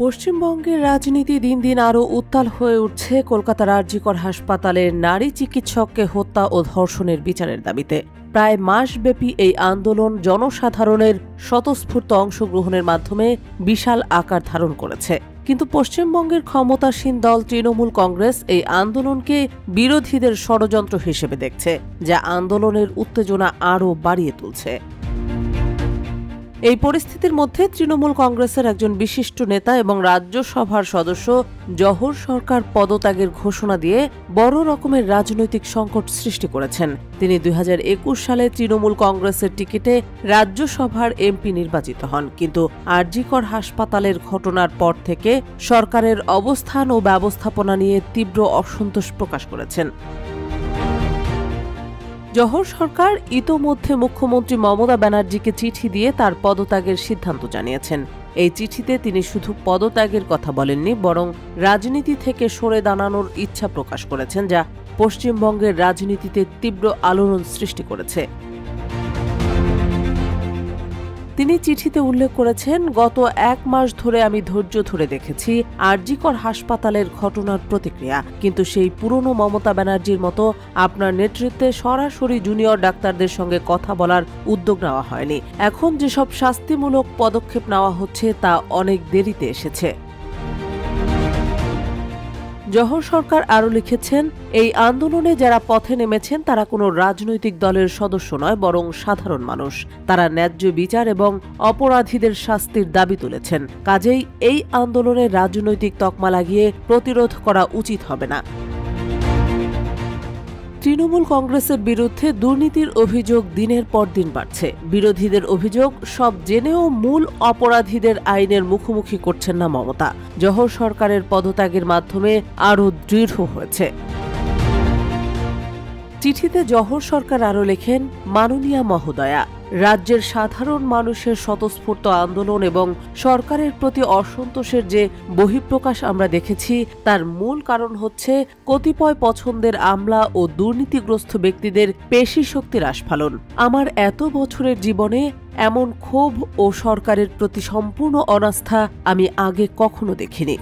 পশ্চিমবঙ্গের রাজনীতি দিন দিন আরও উত্তাল হয়ে উঠছে কলকাতার আরজিকর হাসপাতালের নারী চিকিৎসককে হত্যা ও ধর্ষণের বিচারের দাবিতে। প্রায় মাসব্যাপী এই আন্দোলন জনসাধারণের স্বতঃস্ফূর্ত অংশগ্রহণের মাধ্যমে বিশাল আকার ধারণ করেছে। কিন্তু পশ্চিমবঙ্গের ক্ষমতাসীন দল তৃণমূল কংগ্রেস এই আন্দোলনকে বিরোধীদের ষড়যন্ত্র হিসেবে দেখছে, যা আন্দোলনের উত্তেজনা আরও বাড়িয়ে তুলছে। এই পরিস্থিতির মধ্যে তৃণমূল কংগ্রেসের একজন বিশিষ্ট নেতা এবং রাজ্যসভার সদস্য জহর সরকার পদত্যাগের ঘোষণা দিয়ে বড় রকমের রাজনৈতিক সংকট সৃষ্টি করেছেন। তিনি 2021 সালে তৃণমূল কংগ্রেসের টিকিটে রাজ্যসভার এমপি নির্বাচিত হন, কিন্তু আরজিকর হাসপাতালের ঘটনার পর থেকে সরকারের অবস্থান ও ব্যবস্থাপনা নিয়ে তীব্র অসন্তোষ প্রকাশ করেছেন। জহর সরকার ইতোমধ্যে মুখ্যমন্ত্রী মমতা ব্যানার্জিকে চিঠি দিয়ে তার পদত্যাগের সিদ্ধান্ত জানিয়েছেন। এই চিঠিতে তিনি শুধু পদত্যাগের কথা বলেননি, বরং রাজনীতি থেকে সরে দাঁড়ানোর ইচ্ছা প্রকাশ করেছেন, যা পশ্চিমবঙ্গের রাজনীতিতে তীব্র আলোড়ন সৃষ্টি করেছে। তিনি চিঠিতে উল্লেখ করেছেন, গত 1 মাস ধরে আমি ধৈর্য ধরে দেখেছি আরজিকর হাসপাতালের ঘটনার প্রতিক্রিয়া, কিন্তু সেই পুরনো মমতা ব্যানার্জির মতো আপনার নেতৃত্বে সরাসরি জুনিয়র ডাক্তারদের সঙ্গে কথা বলার উদ্যোগ নেওয়া হয়নি। এখন যেসব শাস্তিমূলক পদক্ষেপ নেওয়া হচ্ছে তা অনেক দেরিতে এসেছে। জহর সরকার আরও লিখেছেন, এই আন্দোলনে যারা পথে নেমেছেন তারা কোনো রাজনৈতিক দলের সদস্য নয়, বরং সাধারণ মানুষ। তারা ন্যায্য বিচার এবং অপরাধীদের শাস্তির দাবি তুলেছেন। কাজেই এই আন্দোলনে রাজনৈতিক তকমা লাগিয়ে প্রতিরোধ করা উচিত হবে না। তৃণমূল কংগ্রেসের বিরুদ্ধে দুর্নীতির অভিযোগ দিনের পর দিন বাড়ছে। বিরোধীদের অভিযোগ, সব জেনেও মূল অপরাধীদের আইনের মুখোমুখি করছেন না মমতা। জহর সরকারের পদত্যাগের মাধ্যমে আরও দৃঢ় হয়েছে। চিঠিতে জহর সরকার আরও লেখেন, মাননীয়া মহোদয়া, রাজ্যের সাধারণ মানুষের স্বতঃস্ফূর্ত আন্দোলন এবং সরকারের প্রতি অসন্তোষের যে বহিঃপ্রকাশ আমরা দেখেছি, তার মূল কারণ হচ্ছে কতিপয় পছন্দের আমলা ও দুর্নীতিগ্রস্ত ব্যক্তিদের পেশি শক্তির আস্ফালন। আমার এত বছরের জীবনে এমন ক্ষোভ ও সরকারের প্রতি সম্পূর্ণ অনাস্থা আমি আগে কখনো দেখিনি।